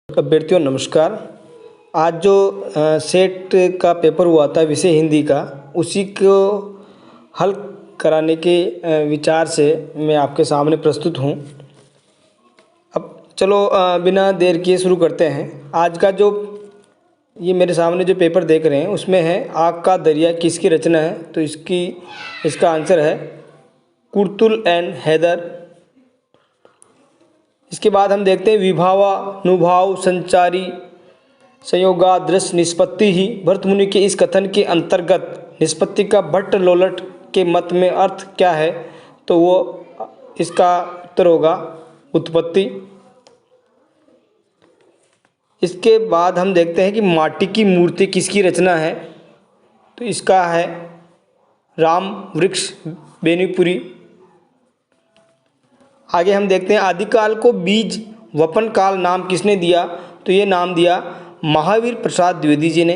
अभ्यर्थियों नमस्कार। आज जो सेट का पेपर हुआ था विषय हिंदी का, उसी को हल कराने के विचार से मैं आपके सामने प्रस्तुत हूँ। अब चलो बिना देर किए शुरू करते हैं। आज का जो ये मेरे सामने जो पेपर देख रहे हैं उसमें है आग का दरिया किसकी रचना है, तो इसका आंसर है कुर्तुल एंड हैदर। इसके बाद हम देखते हैं विभावानुभाव संचारी संयोगादृश निष्पत्ति ही। भरतमुनि के इस कथन के अंतर्गत निष्पत्ति का भट्ट लोलट के मत में अर्थ क्या है, तो वो इसका उत्तर होगा उत्पत्ति। इसके बाद हम देखते हैं कि माटी की मूर्ति किसकी रचना है, तो इसका है राम वृक्ष बेनीपुरी। आगे हम देखते हैं आदिकाल को बीज वपन काल नाम किसने दिया, तो ये नाम दिया महावीर प्रसाद द्विवेदी जी ने।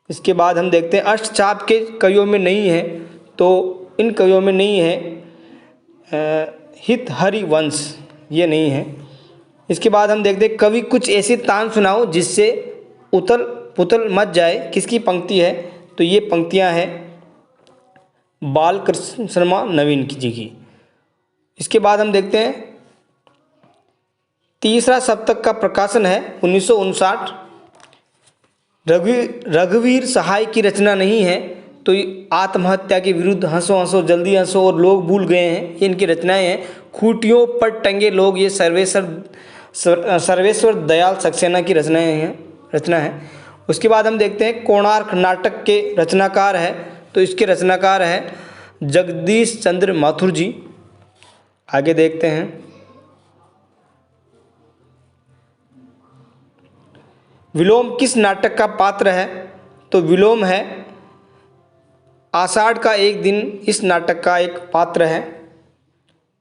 इसके बाद हम देखते हैं अष्टचाप के कवियों में नहीं है, तो इन कवियों में नहीं है हित हरि वंश, ये नहीं है। इसके बाद हम देखते हैं कवि कुछ ऐसी तान सुनाओ जिससे उतल पुतल मच जाए, किसकी पंक्ति है, तो ये पंक्तियां हैं बालकृष्ण शर्मा नवीन जी की। इसके बाद हम देखते हैं तीसरा सप्तक का प्रकाशन है 1959। रघुवीर सहाय की रचना नहीं है, तो आत्महत्या के विरुद्ध हंसो हंसो जल्दी हंसो और लोग भूल गए हैं, ये इनकी रचनाएं हैं। खूंटियों पर टंगे लोग, ये सर्वेश्वर दयाल सक्सेना की रचना है। उसके बाद हम देखते हैं कोणार्क नाटक के रचनाकार है, तो इसके रचनाकार है जगदीश चंद्र माथुर जी। आगे देखते हैं विलोम किस नाटक का पात्र है, तो विलोम है आषाढ़ का एक दिन, इस नाटक का एक पात्र है।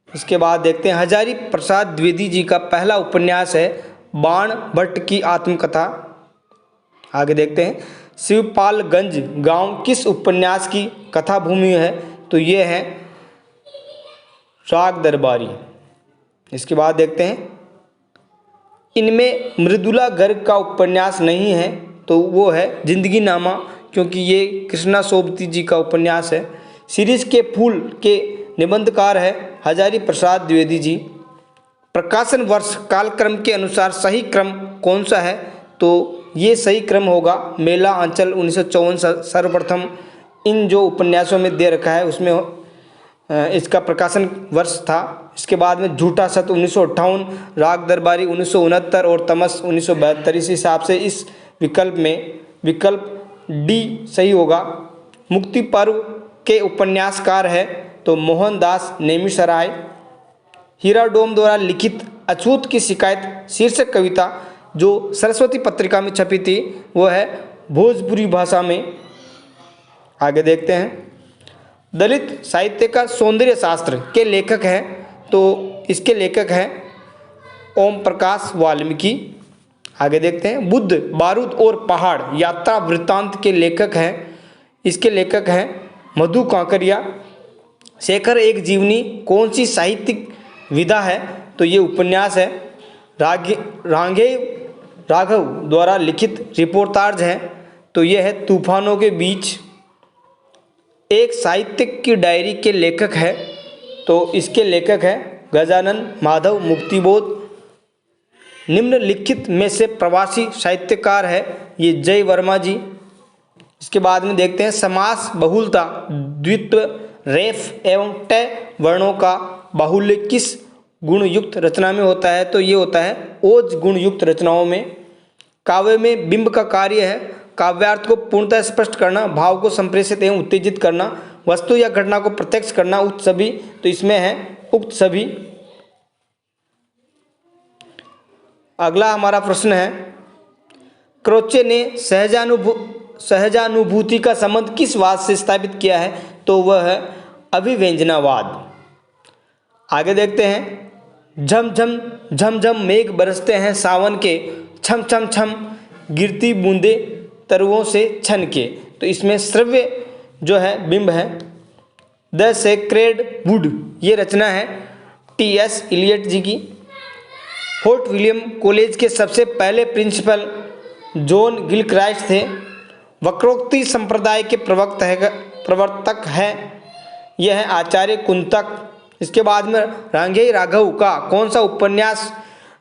इसके बाद देखते हैं हजारी प्रसाद द्विवेदी जी का पहला उपन्यास है बाण भट्ट की आत्मकथा। आगे देखते हैं शिवपालगंज गांव किस उपन्यास की कथा भूमि है, तो ये है राग दरबारी। इसके बाद देखते हैं इनमें मृदुला गर्ग का उपन्यास नहीं है, तो वो है जिंदगी नामा, क्योंकि ये कृष्णा सोबती जी का उपन्यास है। सीरीज के फूल के निबंधकार है हजारी प्रसाद द्विवेदी जी। प्रकाशन वर्ष कालक्रम के अनुसार सही क्रम कौन सा है, तो ये सही क्रम होगा मेला आंचल 1954 सर्वप्रथम इन जो उपन्यासों में दे रखा है उसमें इसका प्रकाशन वर्ष था। इसके बाद में झूठा सत्य 1958, राग दरबारी 1969 और तमस 1972। इस हिसाब से इस विकल्प में विकल्प डी सही होगा। मुक्ति पर्व के उपन्यासकार है तो मोहनदास नेमिसराय। हीरा डोम द्वारा लिखित अछूत की शिकायत शीर्षक कविता जो सरस्वती पत्रिका में छपी थी, वो है भोजपुरी भाषा में। आगे देखते हैं दलित साहित्य का सौंदर्य शास्त्र के लेखक हैं, तो इसके लेखक हैं ओम प्रकाश वाल्मीकि। आगे देखते हैं बुद्ध बारूद और पहाड़ यात्रा वृत्तांत के लेखक हैं, इसके लेखक हैं मधु कांकरिया। शेखर एक जीवनी कौन सी साहित्यिक विधा है, तो ये उपन्यास है। रांघे राघव द्वारा लिखित रिपोर्टाज है, तो ये है तूफानों के बीच। एक साहित्यिक की डायरी के लेखक है, तो इसके लेखक हैं गजानन माधव मुक्तिबोध। निम्नलिखित में से प्रवासी साहित्यकार है ये जय वर्मा जी। इसके बाद में देखते हैं समास बहुलता द्वित्व रेफ एवं ट वर्णों का बाहुल्य किस गुणयुक्त रचना में होता है, तो ये होता है ओज गुणयुक्त रचनाओं में। काव्य में बिंब का कार्य है काव्यार्थ को पूर्णतः स्पष्ट करना, भाव को संप्रेषित एवं उत्तेजित करना, वस्तु या घटना को प्रत्यक्ष करना, उक्त सभी, तो इसमें है उक्त सभी। अगला हमारा प्रश्न है क्रोचे ने सहजानुभूति का संबंध किस वाद से स्थापित किया है, तो वह है अभिव्यंजनावाद। आगे देखते हैं झम झम मेघ बरसते हैं सावन के, छम छम छम गिरती बूंदे तरुओं से छन के, तो इसमें श्रव्य जो है बिंब है। द सेक्रेड वुड ये रचना है टी.एस. इलियट जी की। फोर्ट विलियम कॉलेज के सबसे पहले प्रिंसिपल जॉन गिलक्राइस्ट थे। वक्रोक्ति संप्रदाय के प्रवर्तक है यह है आचार्य कुंतक। इसके बाद में रांगेय राघव का कौन सा उपन्यास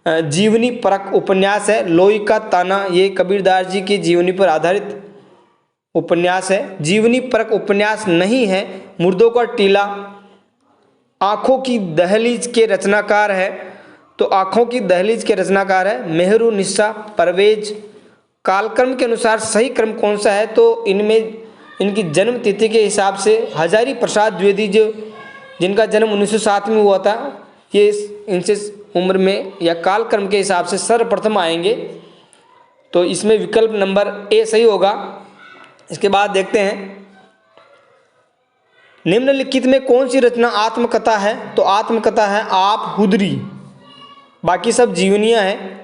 जीवनी परक उपन्यास है? लोई का ताना। ये कबीरदास जी की जीवनी पर आधारित उपन्यास है। जीवनी परक उपन्यास नहीं है मुर्दों का टीला। आँखों की दहलीज के रचनाकार है, तो आँखों की दहलीज के रचनाकार है मेहरुन्निसा परवेज। कालक्रम के अनुसार सही क्रम कौन सा है? तो इनमें इनकी जन्म तिथि के हिसाब से हजारी प्रसाद द्विवेदी जो जिनका जन्म 1907 में हुआ था, ये इनसे उम्र में या कालक्रम के हिसाब से सर्वप्रथम आएंगे, तो इसमें विकल्प नंबर ए सही होगा। इसके बाद देखते हैं निम्नलिखित में कौन सी रचना आत्मकथा है? तो आत्मकथा है आप हुदरी, बाकी सब जीवनियाँ हैं।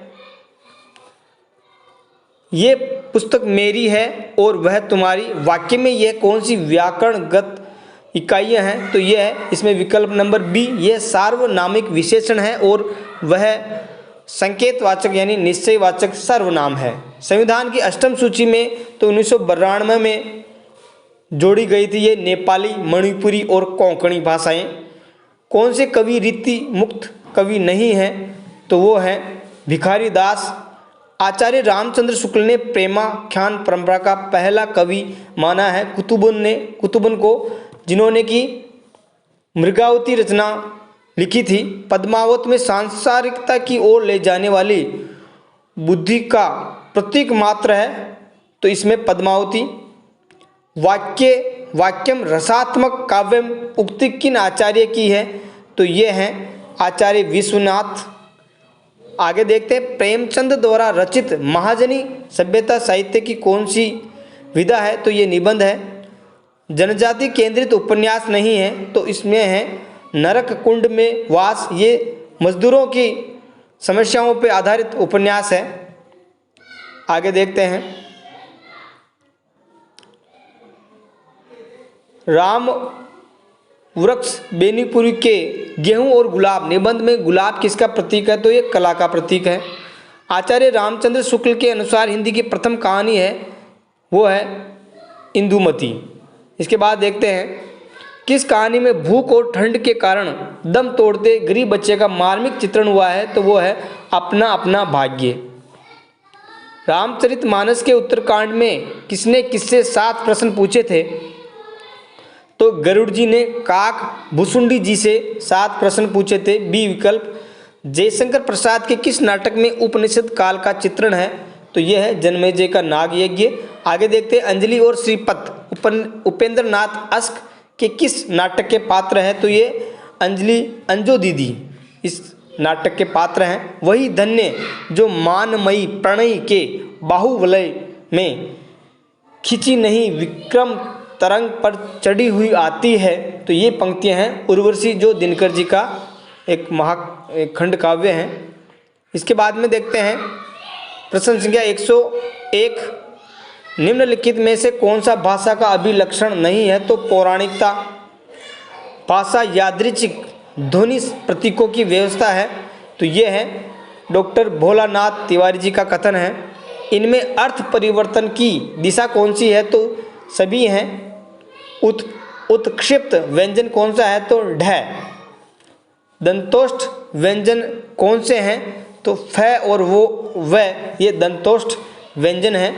ये पुस्तक मेरी है और वह तुम्हारी। वाक्य में यह कौन सी व्याकरणगत इकाइयाँ हैं? तो यह है इसमें विकल्प नंबर बी, यह सार्वनामिक विशेषण है और वह संकेतवाचक यानी निश्चयवाचक सर्वनाम है। संविधान की अष्टम सूची में तो 1992 में जोड़ी गई थी ये नेपाली, मणिपुरी और कोंकणी भाषाएं। कौन से कवि रीति मुक्त कवि नहीं हैं? तो वो है भिखारी दास। आचार्य रामचंद्र शुक्ल ने प्रेमाख्यान परंपरा का पहला कवि माना है कुतुबन को, जिन्होंने की मृगावती रचना लिखी थी। पद्मावत में सांसारिकता की ओर ले जाने वाली बुद्धि का प्रतीक मात्र है, तो इसमें पद्मावती। वाक्यम रसात्मक काव्यम उक्ति किन आचार्य की है? तो ये हैं आचार्य विश्वनाथ। आगे देखते हैं प्रेमचंद द्वारा रचित महाजनी सभ्यता साहित्य की कौन सी विधा है? तो ये निबंध है। जनजाति केंद्रित उपन्यास नहीं है, तो इसमें है नरक कुंड में वास। ये मजदूरों की समस्याओं पर आधारित उपन्यास है। आगे देखते हैं राम वृक्ष बेनीपुरी के गेहूं और गुलाब निबंध में गुलाब किसका प्रतीक है? तो ये कला का प्रतीक है। आचार्य रामचंद्र शुक्ल के अनुसार हिंदी की प्रथम कहानी है वो है इंदुमती। इसके बाद देखते हैं किस कहानी में भूख और ठंड के कारण दम तोड़ते गरीब बच्चे का मार्मिक चित्रण हुआ है? तो वो है अपना अपना भाग्य। रामचरितमानस के उत्तरकांड में किसने किससे 7 प्रश्न पूछे थे? तो गरुड़ जी ने काक भुसुंडी जी से 7 प्रश्न पूछे थे, बी विकल्प। जयशंकर प्रसाद के किस नाटक में उपनिषद काल का चित्रण है? तो यह है जन्मेजय का नाग यज्ञ। आगे देखते हैं अंजलि और श्रीपत उपेंद्र नाथ अस्क के किस नाटक के पात्र हैं? तो ये अंजलि अंजो दीदी इस नाटक के पात्र हैं। वही धन्य जो मानमयी प्रणय के बाहुवलय में खिंची नहीं विक्रम तरंग पर चढ़ी हुई आती है। तो ये पंक्तियां हैं उर्वशी जो दिनकर जी का एक खंड काव्य है। इसके बाद में देखते हैं प्रश्न संख्या 101 निम्नलिखित में से कौन सा भाषा का अभिलक्षण नहीं है? तो पौराणिकता। भाषा यादृच्छिक ध्वनि प्रतीकों की व्यवस्था है, तो ये है डॉक्टर भोलानाथ तिवारी जी का कथन है। इनमें अर्थ परिवर्तन की दिशा कौन सी है? तो सभी हैं। उत्क्षिप्त व्यंजन कौन सा है? तो ढ। दंतोष्ठ व्यंजन कौन से हैं? तो फ और वो व, ये दंतोष्ठ व्यंजन है।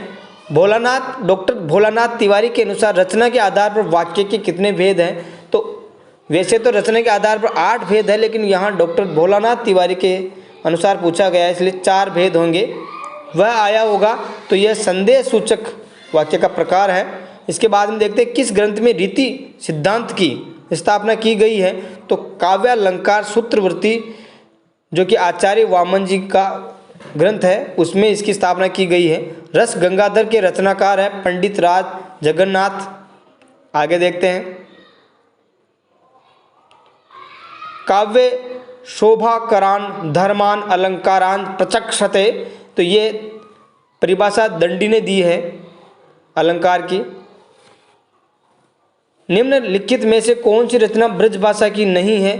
डॉक्टर भोलानाथ तिवारी के अनुसार रचना के आधार पर वाक्य के कितने भेद हैं? तो वैसे तो रचना के आधार पर 8 भेद है, लेकिन यहाँ डॉक्टर भोलानाथ तिवारी के अनुसार पूछा गया है, इसलिए 4 भेद होंगे। वह आया होगा, तो यह संदेह सूचक वाक्य का प्रकार है। इसके बाद में देखते हैं किस ग्रंथ में रीति सिद्धांत की स्थापना की गई है? तो काव्यालंकार सूत्रवृत्ति जो कि आचार्य वामन जी का ग्रंथ है, उसमें इसकी स्थापना की गई है। रस गंगाधर के रचनाकार है पंडित राज जगन्नाथ। आगे देखते हैं काव्य शोभाकरान धर्मान अलंकारान प्रचक्षते, तो ये परिभाषा दंडी ने दी है अलंकार की। निम्नलिखित में से कौन सी रचना ब्रज भाषा की नहीं है?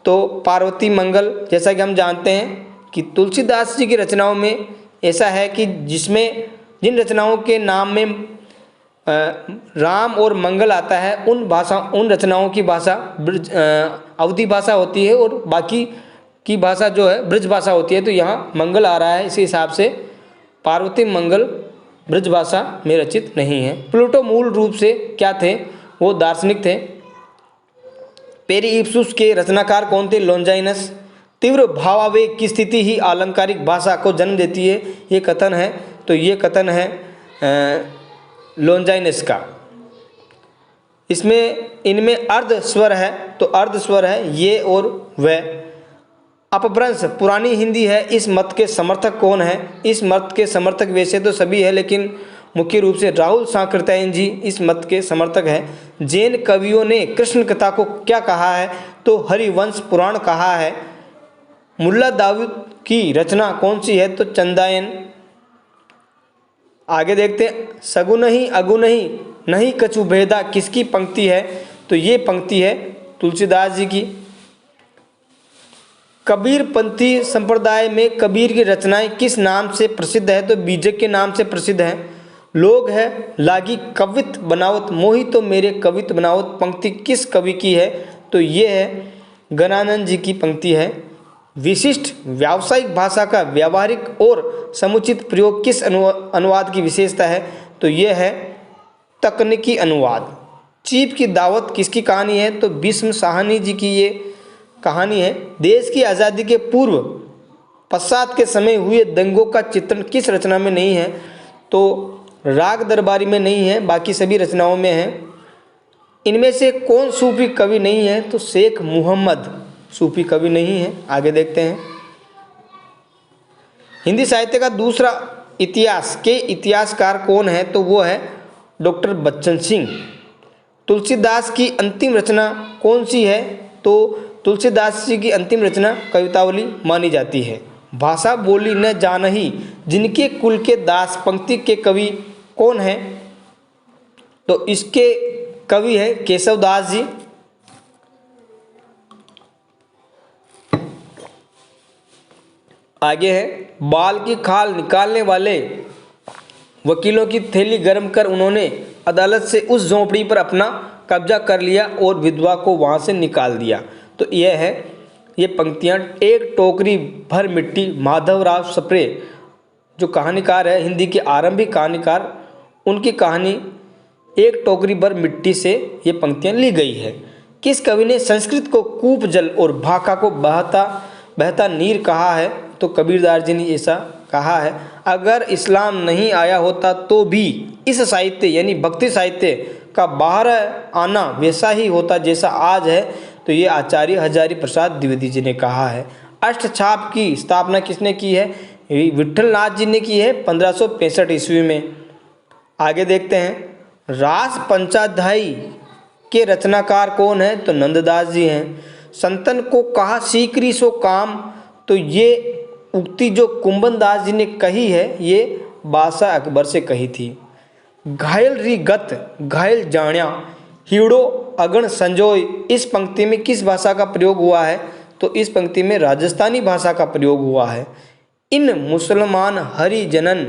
तो पार्वती मंगल जैसा कि हम जानते हैं कि तुलसीदास जी की रचनाओं में ऐसा है कि जिसमें जिन रचनाओं के नाम में राम और मंगल आता है, उन रचनाओं की भाषा अवधी भाषा होती है और बाकी की भाषा जो है ब्रज भाषा होती है। तो यहाँ मंगल आ रहा है, इसी हिसाब से पार्वती मंगल ब्रज भाषा में रचित नहीं है। प्लूटो मूल रूप से क्या थे? वो दार्शनिक थे। पेरिप्सूस के रचनाकार कौन थे? लॉन्जाइनस। तीव्र भावावेग की स्थिति ही आलंकारिक भाषा को जन्म देती है, ये कथन है। तो ये कथन है लॉन्जाइनस का। इनमें अर्ध स्वर है, तो अर्ध स्वर है ये और वह। अपभ्रंश पुरानी हिंदी है, इस मत के समर्थक कौन है? इस मत के समर्थक वैसे तो सभी है, लेकिन मुख्य रूप से राहुल सांकृत्यायन जी इस मत के समर्थक हैं। जैन कवियों ने कृष्ण कथा को क्या कहा है? तो हरिवंश पुराण कहा है। मुल्ला दाऊद की रचना कौन सी है? तो चंदायन। आगे देखते हैं, सगुनहि अगुनहि नहीं कछु भेदा किसकी पंक्ति है? तो ये पंक्ति है तुलसीदास जी की। कबीरपंथी संप्रदाय में कबीर की रचनाएं किस नाम से प्रसिद्ध है? तो बीजक के नाम से प्रसिद्ध है। लोग है लागी कवित बनावत मोहि तो मेरे कवित बनावत पंक्ति किस कवि की है? तो ये है गणानंद जी की पंक्ति है। विशिष्ट व्यावसायिक भाषा का व्यावहारिक और समुचित प्रयोग किस अनुवाद की विशेषता है? तो ये है तकनीकी अनुवाद। चीप की दावत किसकी कहानी है? तो भीष्म साहनी जी की ये कहानी है। देश की आज़ादी के पूर्व पश्चात के समय हुए दंगों का चित्रण किस रचना में नहीं है? तो राग दरबारी में नहीं है, बाकी सभी रचनाओं में है। इनमें से कौन सूफी कवि नहीं है? तो शेख मुहम्मद सूफी कवि नहीं है। आगे देखते हैं, हिंदी साहित्य का दूसरा इतिहास के इतिहासकार कौन है? तो वो है डॉक्टर बच्चन सिंह। तुलसीदास की अंतिम रचना कौन सी है? तो तुलसीदास जी की अंतिम रचना कवितावली मानी जाती है। भाषा बोली न जानही जिनके कुल के दास पंक्ति के कवि कौन है? तो इसके कवि है केशव दास जी। आगे है, बाल की खाल निकालने वाले वकीलों की थैली गर्म कर उन्होंने अदालत से उस झोंपड़ी पर अपना कब्जा कर लिया और विधवा को वहां से निकाल दिया। तो यह है, ये पंक्तियां एक टोकरी भर मिट्टी माधवराव सप्रे जो कहानीकार है, हिंदी के आरंभिक कहानीकार, उनकी कहानी एक टोकरी भर मिट्टी से ये पंक्तियां ली गई है। किस कवि ने संस्कृत को कूप जल और भाखा को बहता नीर कहा है? तो कबीरदास जी ने ऐसा कहा है। अगर इस्लाम नहीं आया होता तो भी इस साहित्य यानी भक्ति साहित्य का बाहर आना वैसा ही होता जैसा आज है। तो ये आचार्य हजारी प्रसाद द्विवेदी जी ने कहा है। अष्टछाप की स्थापना किसने की है? विठल नाथ जी ने की है 1565 ईस्वी में। आगे देखते हैं, रास पंचाध्यायी के रचनाकार कौन है? तो नंददास जी हैं। संतन को कहा सीकरी सो काम, तो ये उक्ति जो कुंभन दास जी ने कही है, ये बादशाह अकबर से कही थी। घायल री गत घायल जाण्या हीड़ो अगण संजोय, इस पंक्ति में किस भाषा का प्रयोग हुआ है? तो इस पंक्ति में राजस्थानी भाषा का प्रयोग हुआ है। इन मुसलमान हरिजनन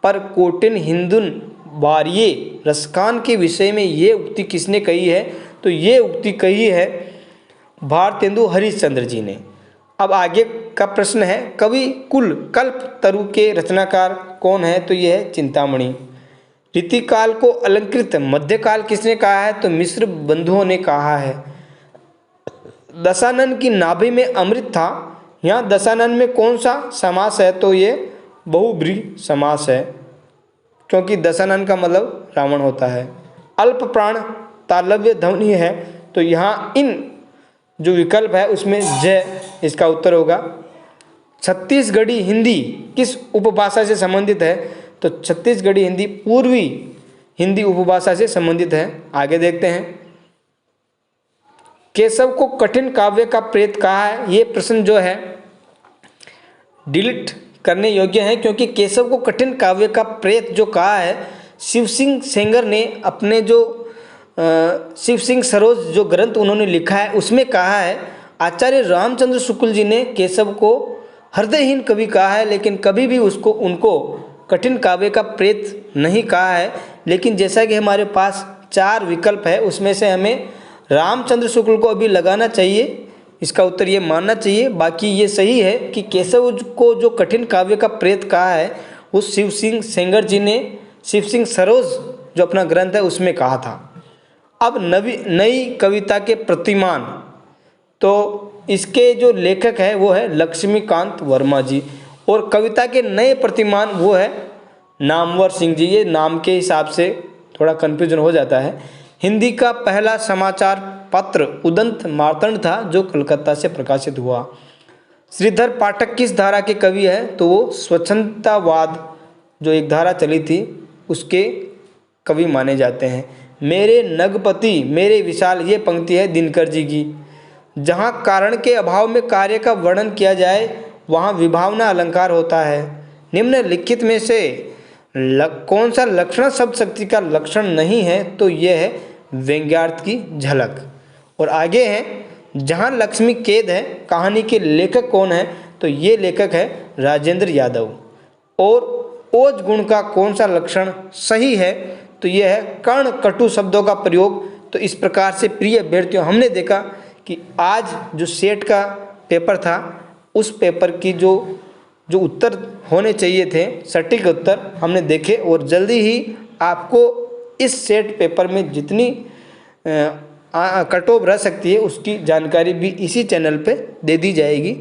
पर कोटिन हिंदुन वारिये रसखान के विषय में ये उक्ति किसने कही है? तो ये उक्ति कही है भारतेंदु हरिश्चंद्र जी ने। अब आगे का प्रश्न है, कवि कुल कल्प तरु के रचनाकार कौन है? तो यह है चिंतामणि। रीतिकाल को अलंकृत मध्यकाल किसने कहा है? तो मिश्र बंधुओं ने कहा है। दशानन की नाभि में अमृत था, यहाँ दशानन में कौन सा समास है? तो ये बहुब्रीहि समास है, क्योंकि दशानन का मतलब रावण होता है। अल्प प्राण तालव्य ध्वनि है, तो यहाँ इन जो विकल्प है उसमें जय इसका उत्तर होगा। छत्तीसगढ़ी हिंदी किस उपभाषा से संबंधित है? तो छत्तीसगढ़ी हिंदी पूर्वी हिंदी उपभाषा से संबंधित है। आगे देखते हैं, केशव को कठिन काव्य का प्रेत कहा है। ये प्रश्न जो है डिलीट करने योग्य है, क्योंकि केशव को कठिन काव्य का प्रेत जो कहा है, शिव सिंह सेंगर ने अपने जो शिव सिंह सरोज जो ग्रंथ उन्होंने लिखा है उसमें कहा है। आचार्य रामचंद्र शुक्ल जी ने केशव को हृदयहीन कवि कहा है, लेकिन कभी भी उनको कठिन काव्य का प्रेत नहीं कहा है। लेकिन जैसा कि हमारे पास 4 विकल्प है, उसमें से हमें रामचंद्र शुक्ल को अभी लगाना चाहिए, इसका उत्तर ये मानना चाहिए। बाकी ये सही है कि केशव को जो कठिन काव्य का प्रेत कहा है वो शिव सिंह सेंगर जी ने शिव सिंह सरोज जो अपना ग्रंथ है उसमें कहा था। अब नई कविता के प्रतिमान, तो इसके जो लेखक है वो है लक्ष्मीकांत वर्मा जी, और कविता के नए प्रतिमान वो है नामवर सिंह जी। ये नाम के हिसाब से थोड़ा कन्फ्यूजन हो जाता है। हिंदी का पहला समाचार पत्र उदंत मार्तंड था जो कलकत्ता से प्रकाशित हुआ। श्रीधर पाठक किस धारा के कवि है, तो वो स्वच्छंदतावाद जो एक धारा चली थी उसके कवि माने जाते हैं। मेरे नगपति मेरे विशाल, ये पंक्ति है दिनकर जी की। जहाँ कारण के अभाव में कार्य का वर्णन किया जाए वहाँ विभावना अलंकार होता है। निम्नलिखित में से कौन सा लक्षण शब्द शक्ति का लक्षण नहीं है, तो यह है व्यंग्यार्थ की झलक। और आगे है जहाँ लक्ष्मी कैद है, कहानी के लेखक कौन है, तो ये लेखक है राजेंद्र यादव। और ओज गुण का कौन सा लक्षण सही है, तो यह है कर्ण कटु शब्दों का प्रयोग। तो इस प्रकार से प्रिय अभ्यर्थियों, हमने देखा कि आज जो सेट का पेपर था उस पेपर की जो उत्तर होने चाहिए थे, सटीक उत्तर हमने देखे, और जल्दी ही आपको इस सेट पेपर में जितनी कट ऑफ रह सकती है उसकी जानकारी भी इसी चैनल पे दे दी जाएगी।